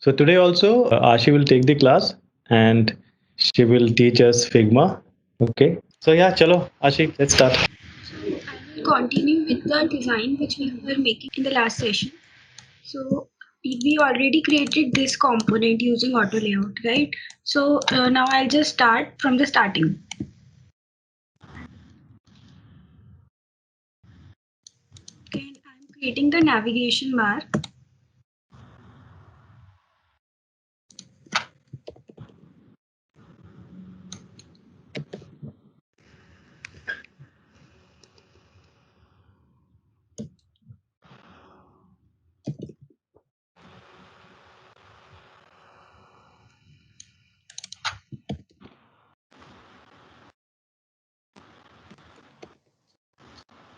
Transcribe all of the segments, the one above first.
So today also Ashi will take the class and she will teach us Figma. Okay. So yeah, chalo Ashi, let's start. So I will continue with the design which we were making in the last session. So we already created this component using auto layout, right? So now I'll just start from the starting. Okay, I'm creating the navigation bar.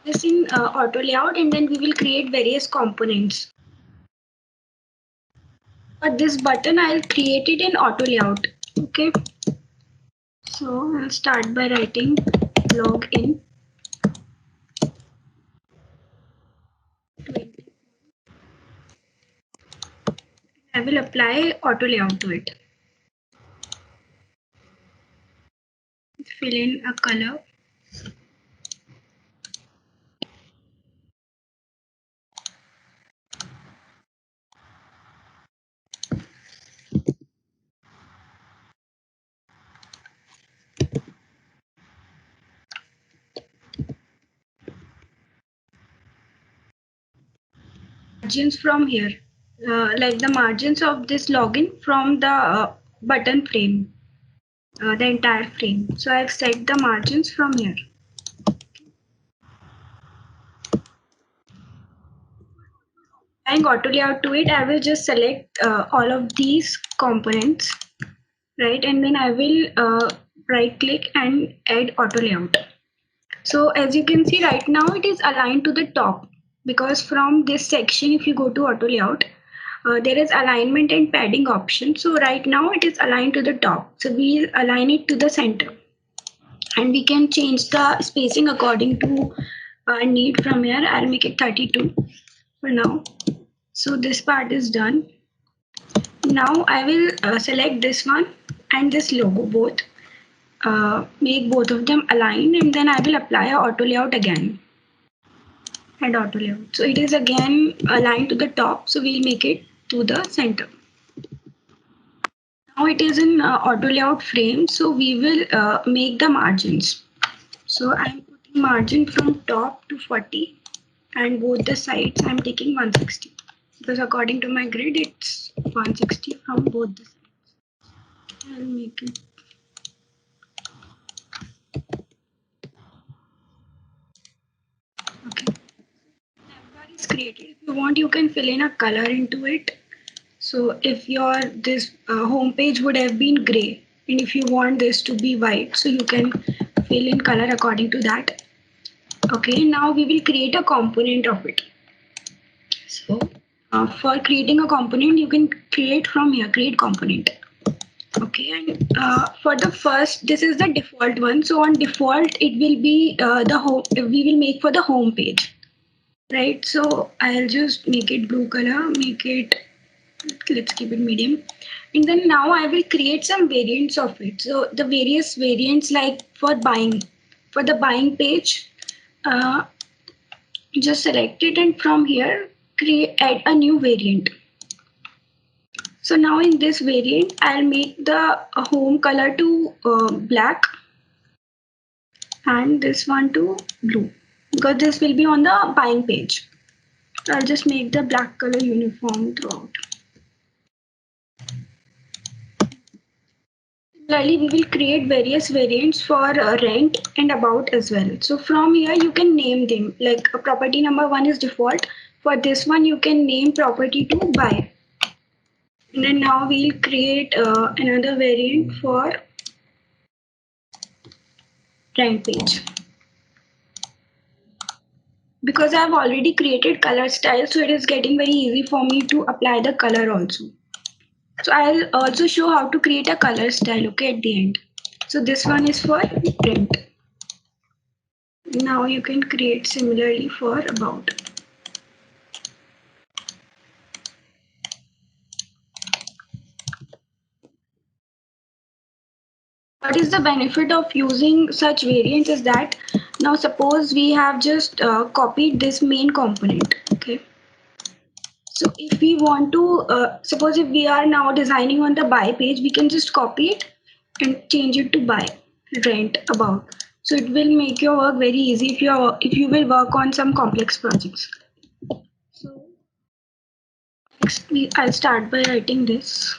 This in auto layout, and then we will create various components. For this button, I'll create it in auto layout. Okay. So I'll start by writing login. I will apply auto layout to it. Fill in a color. Margins from here, like the margins of this login from the button frame, the entire frame. So I've set the margins from here. Applying auto layout to it, I will just select all of these components, right? And then I will right click and add auto layout. So as you can see right now, it is aligned to the top, because from this section, if you go to auto layout, there is alignment and padding option. So right now it is aligned to the top. So we align it to the center, and we can change the spacing according to our need from here. I'll make it 32 for now. So this part is done. Now I will select this one and this logo both. Make both of them align, and then I will apply a auto layout again. And auto layout. So it is again aligned to the top. So we'll make it to the center. Now it is in auto layout frame. So we will make the margins. So I'm putting margin from top to 40, and both the sides I'm taking 160, because according to my grid it's 160 from both the sides. I'll make it. Okay. Navbar is created. If you want, you can fill in a color into it. So if your this home page would have been gray, and if you want this to be white, so you can fill in color according to that. Okay, now we will create a component of it. So for creating a component, you can create from here, create component. Okay, and for the first, this is the default one. So on default, it will be the home. We will make for the home page, right? So I'll just make it blue color. Make it. Let's keep it medium. And then now I will create some variants of it. So the various variants, like for the buying page, uh, just select it, and from here add a new variant. So now in this variant, I'll make the home color to black, and this one to blue, because this will be on the buying page. So I'll just make the black color uniform throughout. Similarly, we will create various variants for rent and about as well. So from here, you can name them. Like property number 1 is default. For this one, you can name property to buy. And then now we'll create another variant for rent page. Because I've already created color style, so it is getting very easy for me to apply the color also. So I'll also show how to create a color style, okay, at the end. So this one is for print. Now you can create similarly for about. What is the benefit of using such variants is that now suppose we have just copied this main component. Okay. So if we want to, suppose if we are now designing on the buy page, we can just copy it and change it to buy, rent, about. So it will make your work very easy if you will work on some complex projects. So next I'll start by writing this.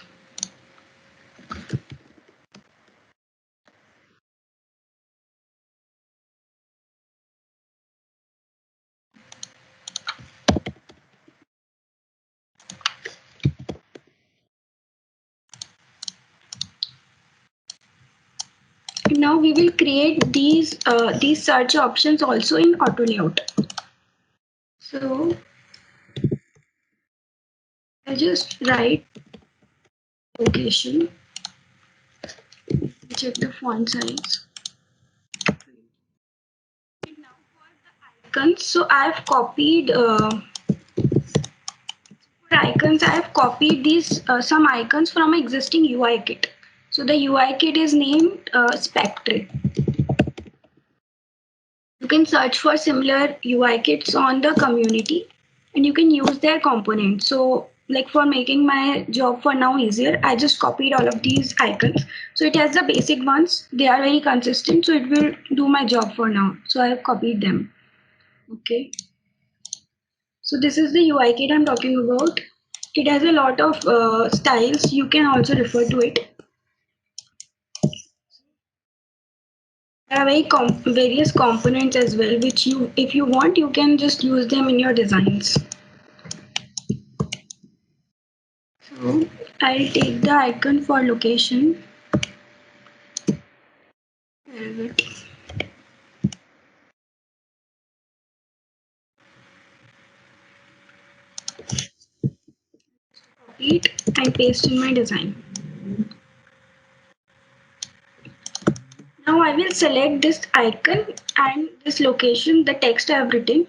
Now we will create these search options also in auto layout. So I just write location, check the font size. Now for the icons, so I've copied for icons. I've copied these some icons from an existing UI kit. So the UI kit is named Spectre. You can search for similar UI kits on the community and you can use their components. So like for making my job for now easier, I just copied all of these icons. So it has the basic ones. They are very consistent. So it will do my job for now. So I have copied them. Okay. So this is the UI kit I'm talking about. It has a lot of styles. You can also refer to it. There are various components as well, which you, if you want, you can just use them in your designs. So I'll take the icon for location. Copy it and paste in my design. Now I will select this icon and this location, the text I have written,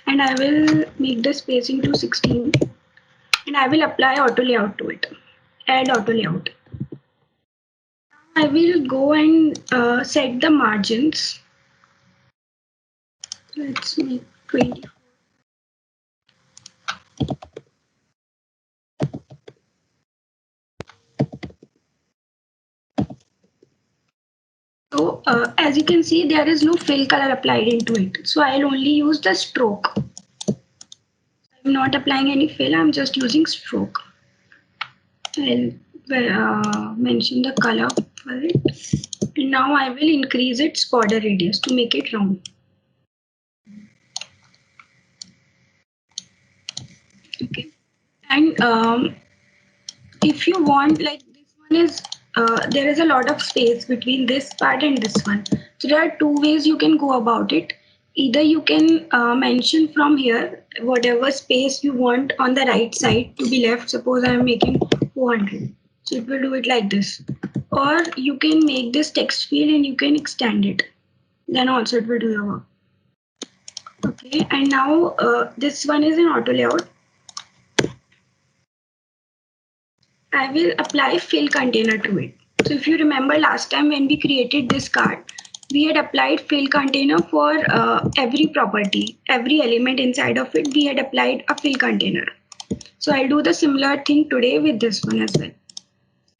and I will make the spacing to 16 and I will apply auto layout to it. Add auto layout. I will go and set the margins. Let's make 20. So as you can see, there is no fill color applied into it. So I'll only use the stroke. I'm not applying any fill, I'm just using stroke. I'll mention the color for it. And now I will increase its border radius to make it round. Okay. And if you want, like this one is, there is a lot of space between this part and this one. So there are two ways you can go about it. Either you can mention from here whatever space you want on the right side to be left. Suppose I am making 400. So it will do it like this. Or you can make this text field and you can extend it. Then also it will do your work. Okay, and now this one is in auto layout. I will apply fill container to it. So if you remember last time when we created this card, we had applied fill container for every property, every element inside of it, we had applied a fill container. So I'll do the similar thing today with this one as well.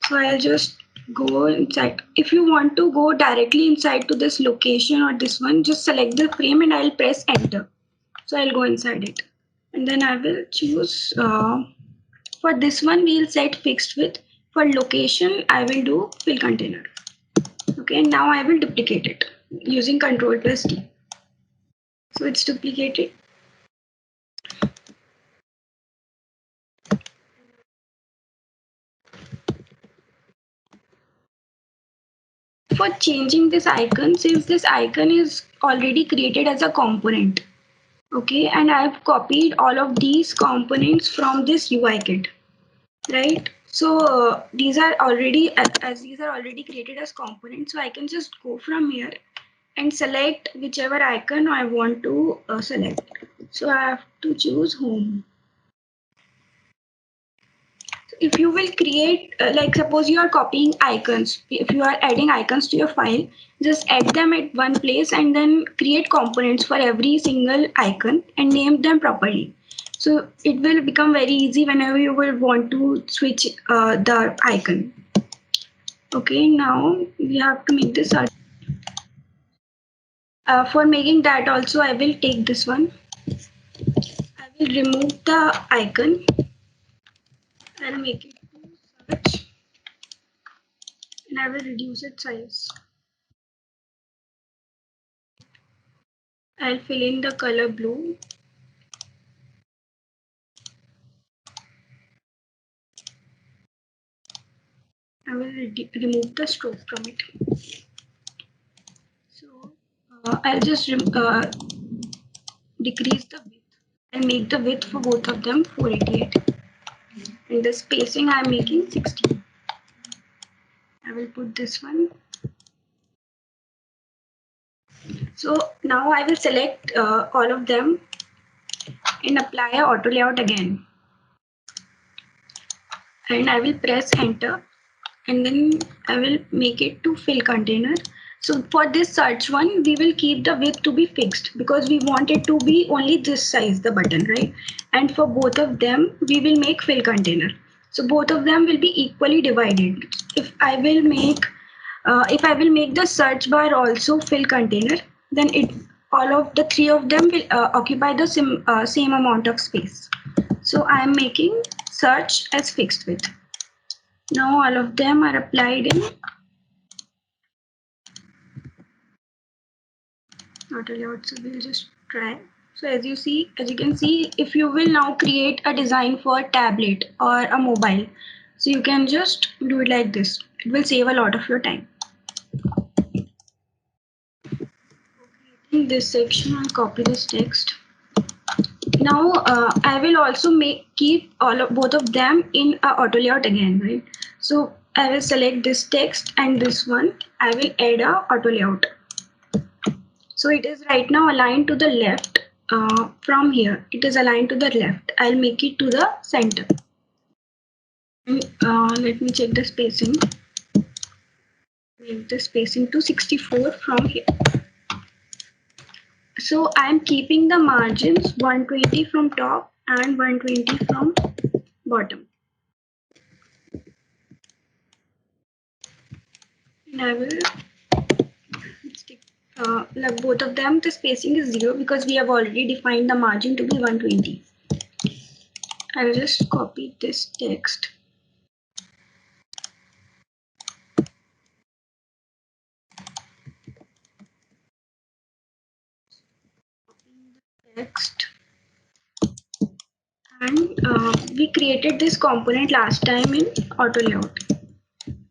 So I'll just go inside. If you want to go directly inside to this location or this one, just select the frame and I'll press enter. So I'll go inside it. And then I will choose for this one, we'll set fixed width. For location, I will do fill container. Okay, now I will duplicate it using Control plus D. So it's duplicated. For changing this icon, since this icon is already created as a component, okay, and I've copied all of these components from this UI kit, right? So these are already, as these are already created as components, so I can just go from here and select whichever icon I want to select. So I have to choose home. If you will create, like suppose you are copying icons, if you are adding icons to your file, just add them at one place and then create components for every single icon and name them properly. So it will become very easy whenever you will want to switch the icon. Okay, now we have to make this. For making that also, I will take this one. I will remove the icon and make it to search, and I will reduce its size. I'll fill in the color blue. I will remove the stroke from it. So I'll just decrease the width and make the width for both of them 488. And the spacing I'm making 16. I will put this one. So now I will select all of them and apply a auto layout again. And I will press enter and then I will make it to fill container. So for this search one, we will keep the width to be fixed because we want it to be only this size, the button, right? And for both of them, we will make fill container. So both of them will be equally divided. If I will make the search bar also fill container, then all of the three of them will occupy the same amount of space. So I am making search as fixed width. Now all of them are applied in auto layout. So we'll just try. So as you can see, if you will now create a design for a tablet or a mobile, so you can just do it like this. It will save a lot of your time. In this section, I'll copy this text. Now I will also keep both of them in a auto layout again, right? So I will select this text and this one. I will add a auto layout. So it is right now aligned to the left. From here, it is aligned to the left. I'll make it to the center. Let me check the spacing. Make the spacing to 64 from here. So I'm keeping the margins 120 from top and 120 from bottom. And I will stick like both of them, the spacing is 0 because we have already defined the margin to be 120. I'll just copy this text. Text. And we created this component last time in auto layout.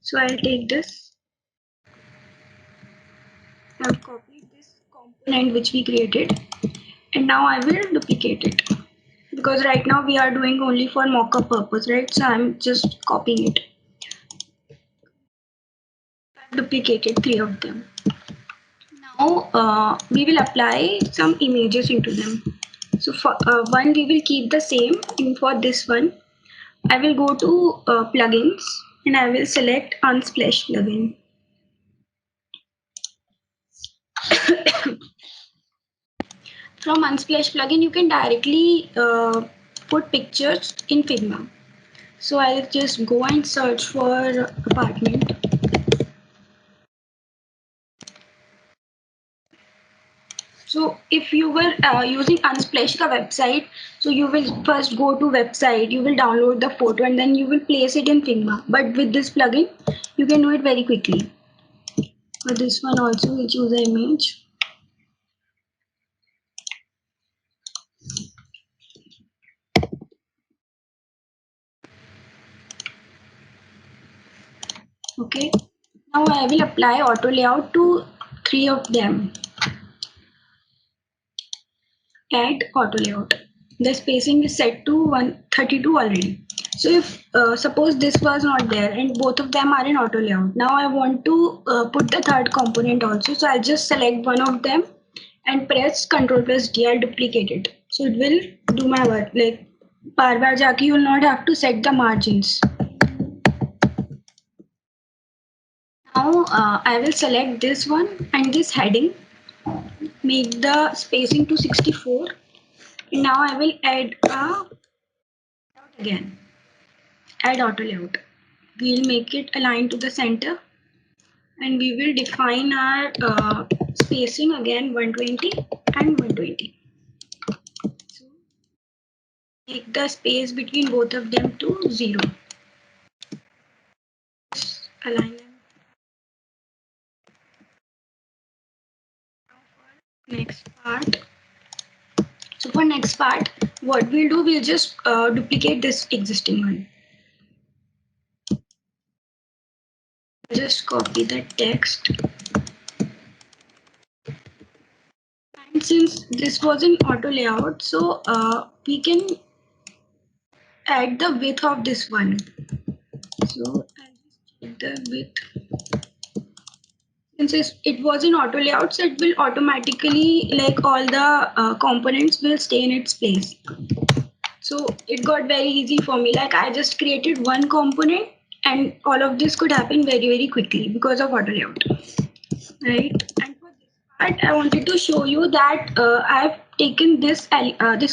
So I'll take this. I've copied this component which we created, and now I will duplicate it because right now we are doing only for mockup purpose, right? So I'm just copying it. I've duplicated 3 of them. Now we will apply some images into them. So for one, we will keep the same, and for this one, I will go to plugins and I will select Unsplash plugin. From Unsplash plugin, you can directly put pictures in Figma. So I'll just go and search for apartment. So if you were using Unsplash the website, so you will first go to website, you will download the photo and then you will place it in Figma. But with this plugin, you can do it very quickly. For this one also, we'll choose an image. Okay. Now I will apply auto layout to 3 of them. Add auto layout. The spacing is set to 132 already. So if suppose this was not there and both of them are in auto layout, now I want to put the third component also. So I'll just select one of them and press Ctrl+D. I'll duplicate it. So it will do my work. Like बार बार जाके you will not have to set the margins. I will select this one and this heading, make the spacing to 64. And now I will add again, add auto layout. We'll make it align to the center and we will define our spacing again 120 and 120. So make the space between both of them to 0. Just align them. Next part. So for next part, what we'll do, we'll just duplicate this existing one. Just copy the text. And since this was an auto layout, so we can add the width of this one. So I'll just check the width. Since it was in auto layout, so it will automatically, like all the components will stay in its place. So it got very easy for me. Like I just created one component and all of this could happen very, very quickly because of auto layout. Right. And for this part, I wanted to show you that I've taken this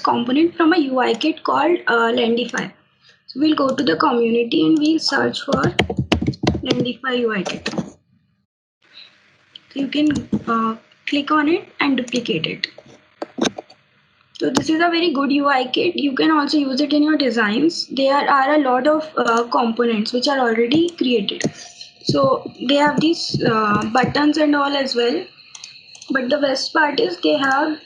component from a UI kit called Lendify. So we'll go to the community and we'll search for Lendify UI kit. So you can click on it and duplicate it. So this is a very good UI kit. You can also use it in your designs. There are a lot of components which are already created. So they have these buttons and all as well. But the best part is they have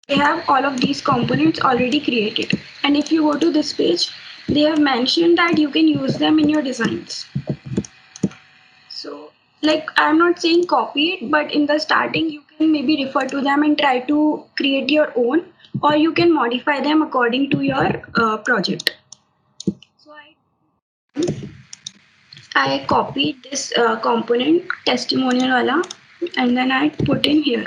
they have all of these components already created. And if you go to this page, they have mentioned that you can use them in your designs. So like I'm not saying copy it, but in the starting you can maybe refer to them and try to create your own, or you can modify them according to your project. So I copied this component testimonial wala, and then I put in here.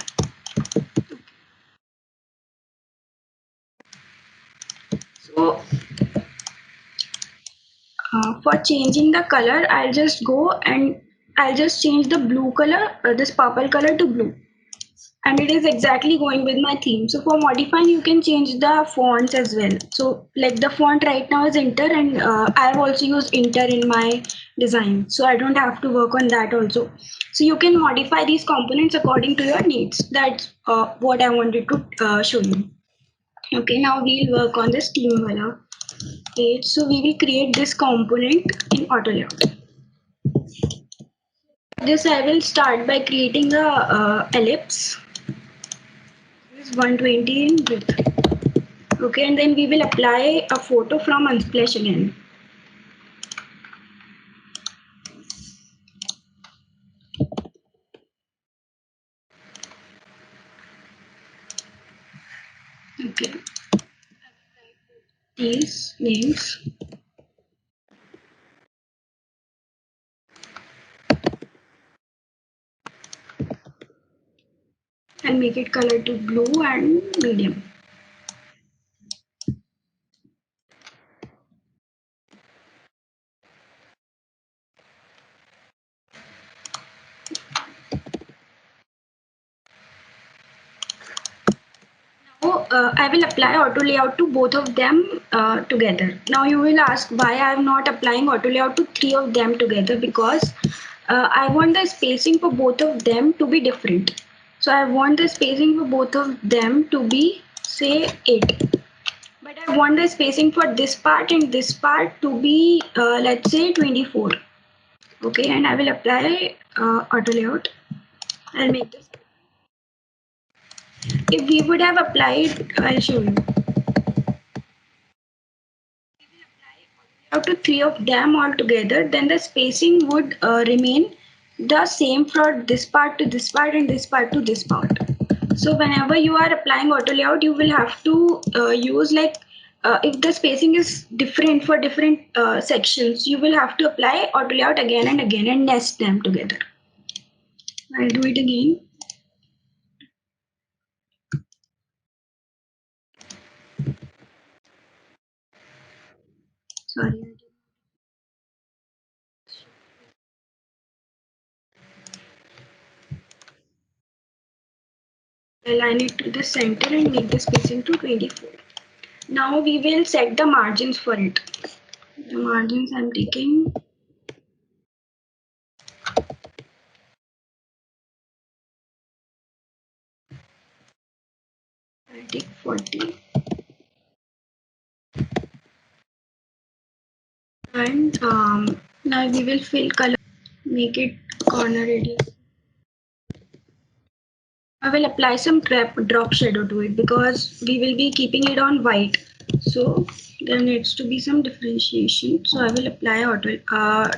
So for changing the color, I'll just go and I'll just change the blue color, this purple color to blue. And it is exactly going with my theme. So for modifying, you can change the fonts as well. So like the font right now is Inter, and I've also used Inter in my design. So I don't have to work on that also. So you can modify these components according to your needs. That's what I wanted to show you. Okay, now we'll work on this theme wala page. So we will create this component in auto layout. This I will start by creating a ellipse. This is 120 in width. Okay, and then we will apply a photo from Unsplash again. Okay, these names. And make it color to blue and medium. Now I will apply auto layout to both of them together. Now you will ask why I am not applying auto layout to three of them together, because I want the spacing for both of them to be different. So I want the spacing for both of them to be say 8. But I want the spacing for this part and this part to be let's say 24. Okay, and I will apply auto layout. I'll make this. If we would have applied, I'll show you. Out to three of them all together, then the spacing would remain the same for this part to this part and this part to this part. So whenever you are applying auto layout, you will have to use like if the spacing is different for different sections, you will have to apply auto layout again and again and nest them together. I'll do it again. Sorry. Align it to the center and make the spacing to 24. Now we will set the margins for it. The margins I'm taking I'll take 40 and now we will fill color, make it corner radius. I will apply some drop shadow to it because we will be keeping it on white. So there needs to be some differentiation. So I will apply auto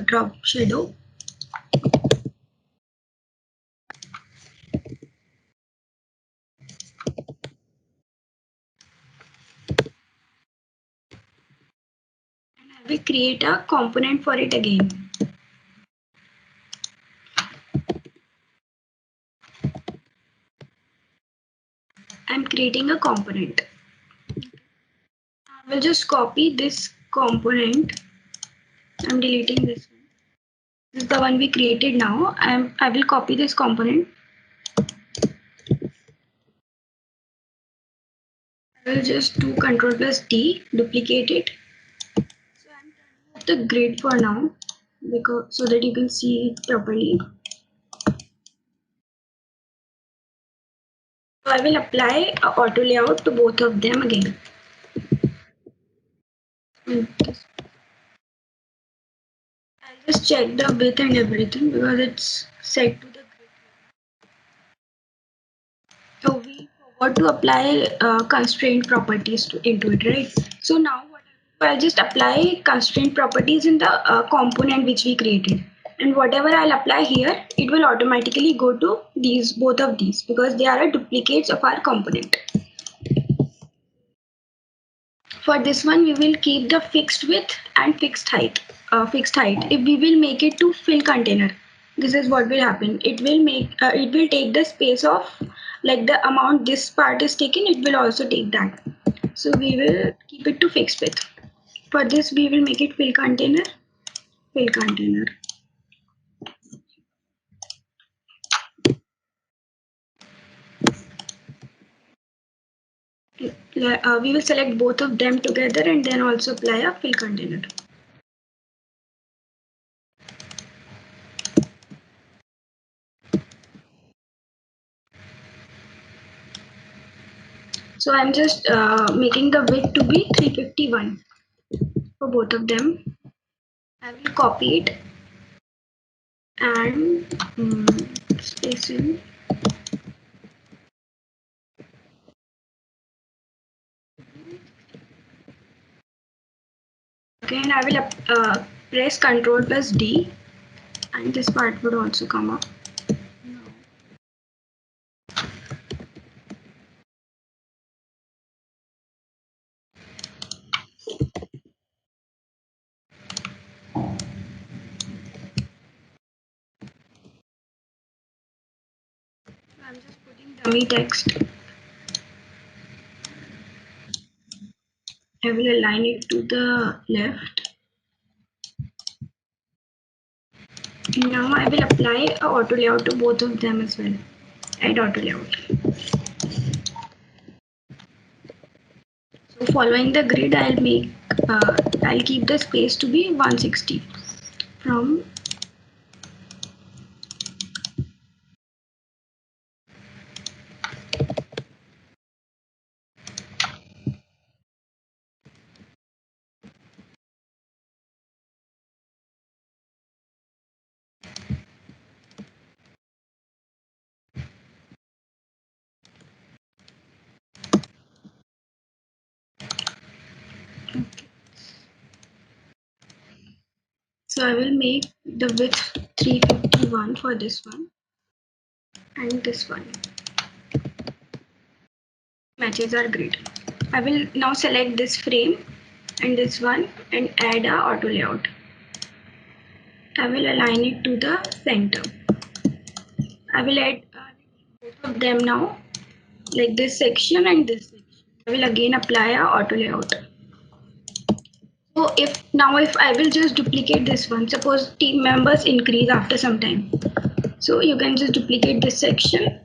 drop shadow. I will create a component for it again. I'm creating a component. I will just copy this component. I'm deleting this one. This is the one we created now. I will copy this component. I will just do Control plus D, duplicate it. So I'm turning off the grid for now because so that you can see it properly. So I will apply a auto layout to both of them again. I'll just check the width and everything because it's set to the grid. So we forgot to apply constraint properties into it, right? So now what I'll just apply constraint properties in the component which we created. And whatever I'll apply here, it will automatically go to both of these because they are duplicates of our component. For this one, we will keep the fixed width and fixed height. If we will make it to fill container, this is what will happen. It will take the space of like the amount this part is taken. It will also take that. So we will keep it to fixed width. For this, we will make it fill container. Fill container. We will select both of them together and then also apply a fill container. So I'm just making the width to be 351 for both of them. I will copy it and spacing. Again, I will press Ctrl plus D, and this part would also come up. I'm just putting dummy text. I will align it to the left. Now I will apply a auto layout to both of them as well. Add auto layout. So following the grid, I'll keep the space to be 160 from. So I will make the width 351 for this one and this one. Matches are great. I will now select this frame and this one and add a auto layout. I will align it to the center. I will add both of them now, like this section and this section. I will again apply a auto layout. So if I will just duplicate this one, suppose team members increase after some time. So you can just duplicate this section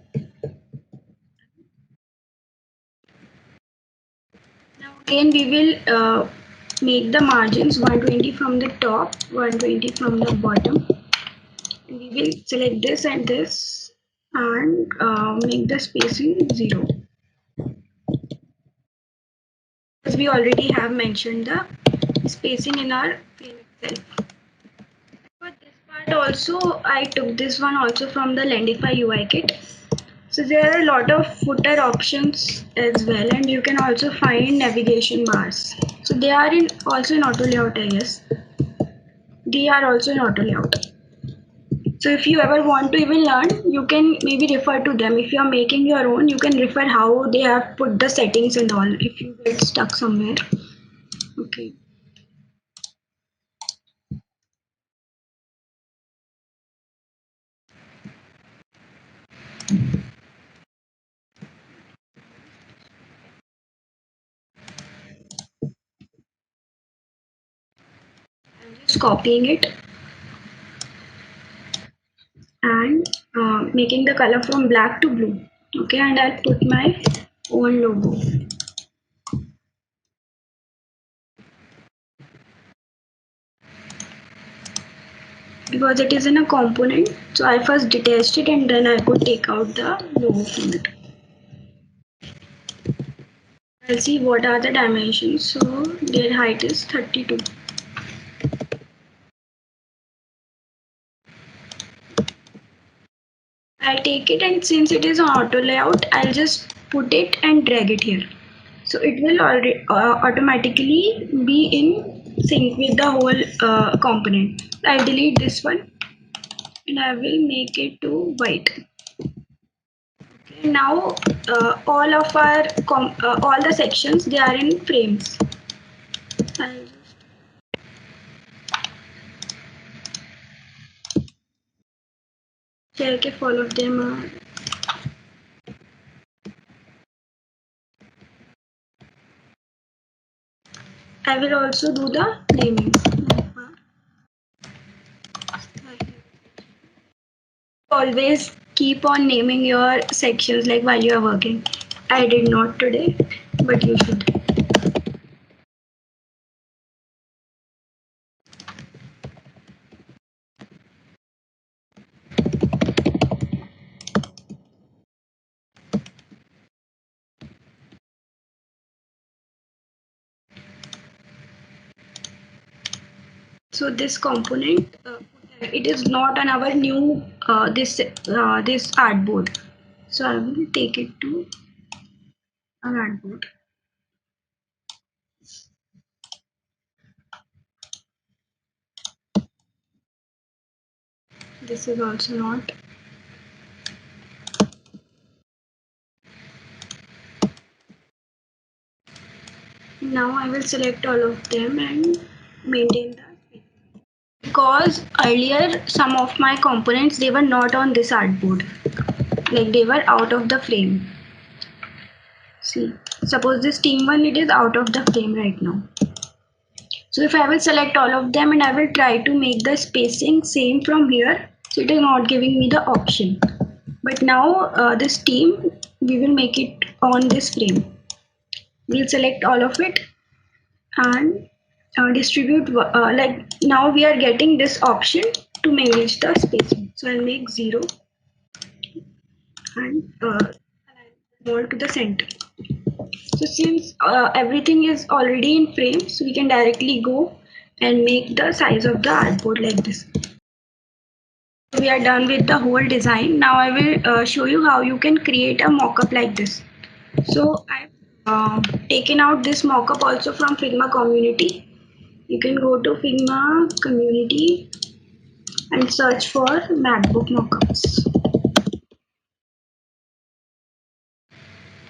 Again, we will make the margins 120 from the top, 120 from the bottom. We will select this and this and make the spacing 0. As we already have mentioned the spacing in our frame itself. For this part also, I took this one also from the Lendify UI kit. So there are a lot of footer options as well, and you can also find navigation bars. So they are in also in auto layout, I guess. They are also in auto layout. So if you ever want to even learn, you can maybe refer to them. If you are making your own, you can refer how they have put the settings and all if you get stuck somewhere. Okay. I'm just copying it and making the color from black to blue. Okay, and I'll put my own logo. Because it is in a component, so I first detached it and then I could take out the logo from it. I'll see what are the dimensions. So their height is 32. I'll take it, and since it is on auto layout, I'll just put it and drag it here. So it will already automatically be in sync with the whole component. I'll delete this one and I will make it to white. Okay, now all of our all the sections, they are in frames. I'll just check if all of them are. I will also do the naming. Always keep on naming your sections like while you are working. I did not today, but you should. So this component, it is not on our new this artboard. So I will take it to our artboard. This is also not. Now I will select all of them and maintain that. Because earlier some of my components, they were not on this artboard, like they were out of the frame. See, suppose this team one, it is out of the frame right now. So if I will select all of them and I will try to make the spacing same from here, so it is not giving me the option. But now this team, we will make it on this frame. We'll select all of it and distribute, like now we are getting this option to manage the spacing. So I'll make 0 and more to the center. So since everything is already in frames, we can directly go and make the size of the artboard like this. We are done with the whole design. Now I will show you how you can create a mockup like this. So I've taken out this mockup also from Figma community. You can go to Figma community and search for MacBook mockups.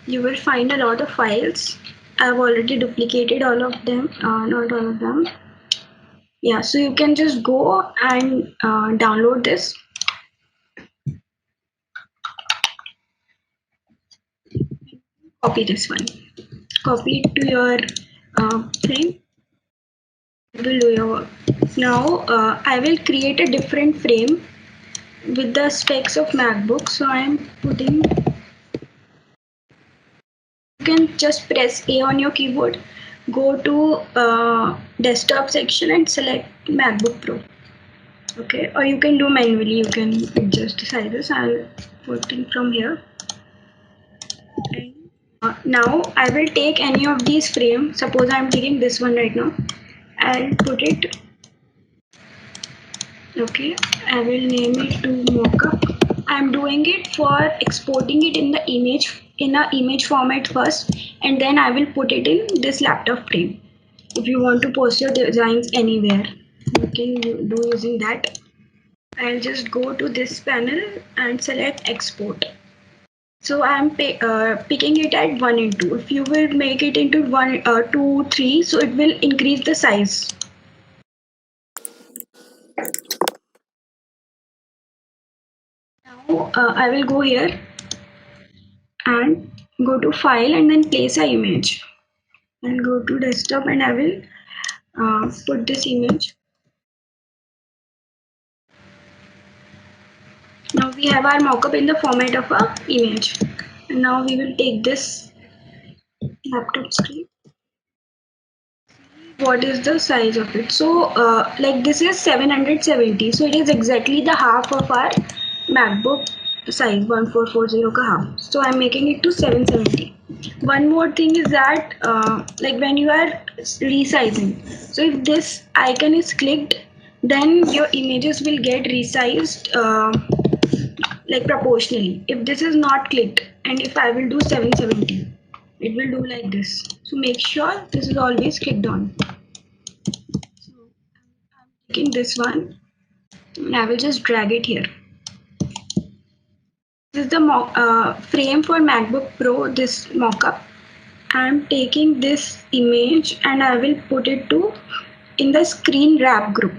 You will find a lot of files. I've already duplicated all of them, not all of them. Yeah, so you can just go and download this. Copy this one. Copy it to your frame. It will do your work. Now I will create a different frame with the specs of MacBook. So I am putting. You can just press A on your keyboard go to desktop section and select MacBook Pro. Okay, or you can do manually, you can adjust the sizes. I'll put it from here. And, now I will take any of these frames. Suppose I'm taking this one right now. I'll put it. Okay, I will name it to mockup. I'm doing it for exporting it in the image format first, and then I will put it in this laptop frame. If you want to post your designs anywhere, you can do using that. I'll just go to this panel and select export. So I'm picking it at 1 and 2. If you will make it into 1, 2, 3, so it will increase the size. Now I will go here and go to file and then place a image. And go to desktop and I will put this image. Now we have our mockup in the format of a image. And now we will take this laptop screen. What is the size of it? So like this is 770, so it is exactly the half of our MacBook size, 1440 ka half. So I'm making it to 770. One more thing is that like when you are resizing, so if this icon is clicked, then your images will get resized like proportionally. If this is not clicked and if I will do 770, it will do like this. So make sure this is always clicked on. So I'm taking this one and I will just drag it here. This is the frame for MacBook Pro, this mockup. I'm taking this image and I will put it to in the screen wrap group.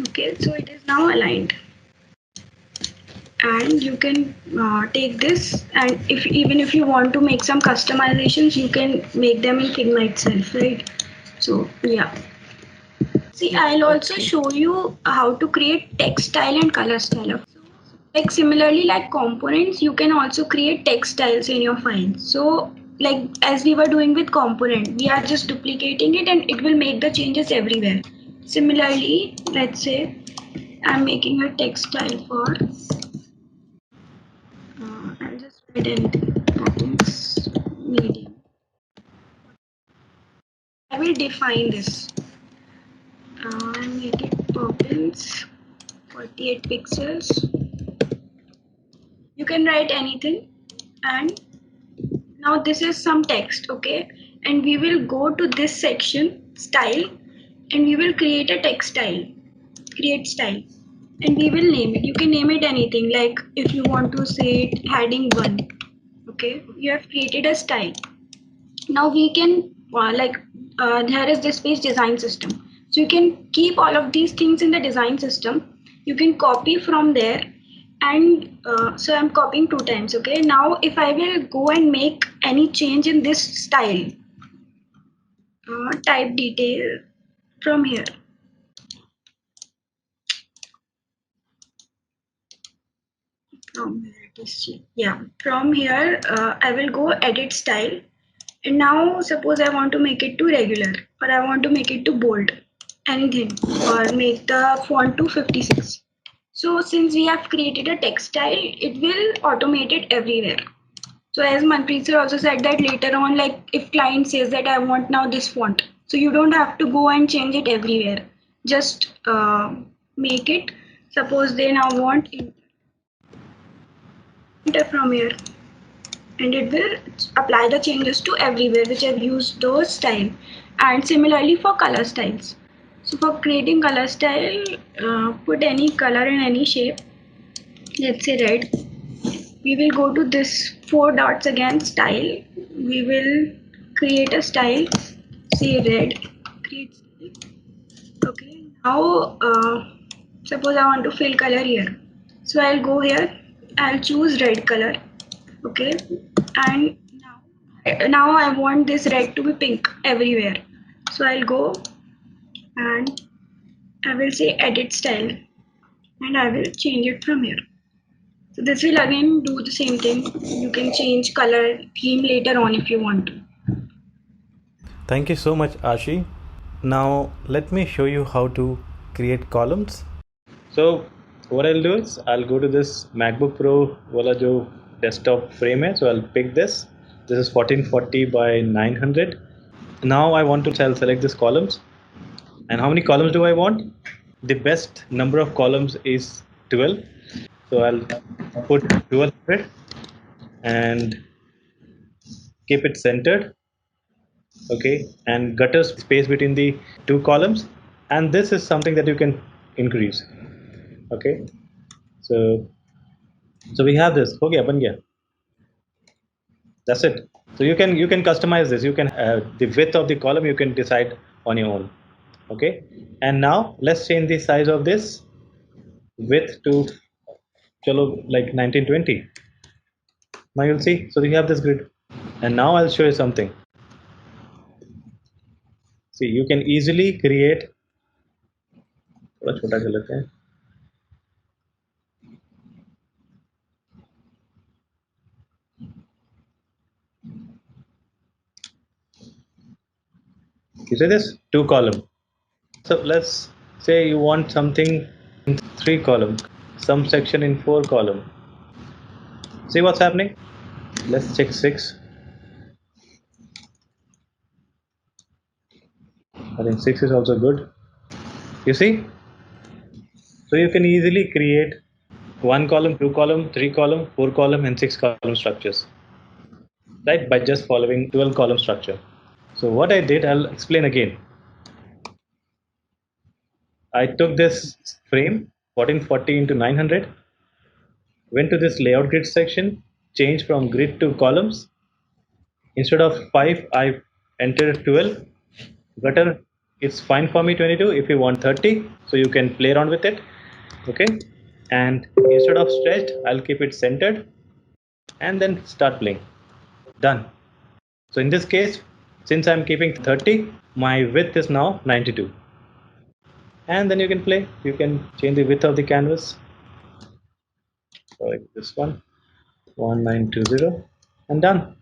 Okay, so it is now aligned. And you can take this, and even if you want to make some customizations, you can make them in Figma itself, right? So yeah. See, I'll also show you how to create text style and color style. Like similarly, like components, you can also create text styles in your file. So like as we were doing with component, we are just duplicating it and it will make the changes everywhere. Similarly, let's say I'm making a text style for I'll just write anything. Topics, medium. I will define this. Make it Poppins, 48 pixels. You can write anything, and now this is some text, okay? And we will go to this section, style, and we will create a text style. Create style, and we will name it. You can name it anything. Like if you want to say it heading 1, okay? You have created a style. Now we can here is this page design system, so you can keep all of these things in the design system. You can copy from there, and so I'm copying 2 times. Okay, now if I will go and make any change in this style, type detail from here. From here it is, yeah, from here I will go edit style. And now suppose I want to make it to regular, or I want to make it to bold, anything, or make the font to 56. So since we have created a text style, it will automate it everywhere. So as Manpreet sir also said that later on, like if client says that I want now this font, so you don't have to go and change it everywhere. Just make it. Suppose they now want enter from here, and it will apply the changes to everywhere which have used those style. And similarly for color styles, so for creating color style, put any color in any shape. Let's say red. We will go to this 4 dots again, style. We will create a style, say red. Create style. Okay, now suppose I want to fill color here, so I'll go here, I'll choose red color. Okay, and now I want this red to be pink everywhere. So I'll go and I will say edit style, and I will change it from here. So this will again do the same thing. You can change color theme later on if you want to. Thank you so much, Ashi. Now let me show you how to create columns. So what I'll do is I'll go to this MacBook Pro wala jo desktop frame hai. So I'll pick this. This is 1440 by 900. Now I want to select this columns. And how many columns do I want? The best number of columns is 12. So I'll put 1200 and keep it centered. Okay, and gutter space between the two columns. And this is something that you can increase. Okay, so we have this. Okay, ban gaya. That's it. So you can customize this. You can the width of the column you can decide on your own. Okay, and now let's change the size of this width to chalo like 1920. Now you'll see. So we have this grid, and now I'll show you something. See, you can easily create. थोड़ा छोटा कर लेते हैं. You see this 2 column. So let's say you want something in 3 column, some section in 4 column. See what's happening? Let's check 6. I think 6 is also good. You see? So you can easily create 1 column, 2 column, 3 column, 4 column, and 6 column structures, right? By just following 12 column structure. So what I did, I'll explain again. I took this frame 1440 into 900, went to this layout grid section, changed from grid to columns. Instead of 5, I entered 12. Gutter, it's fine for me 22. If you want 30, so you can play around with it. Okay. And instead of stretched, I'll keep it centered and then start playing. Done. So in this case, since I'm keeping 30, my width is now 92. And then you can play. You can change the width of the canvas. Like this one, 1920, and done.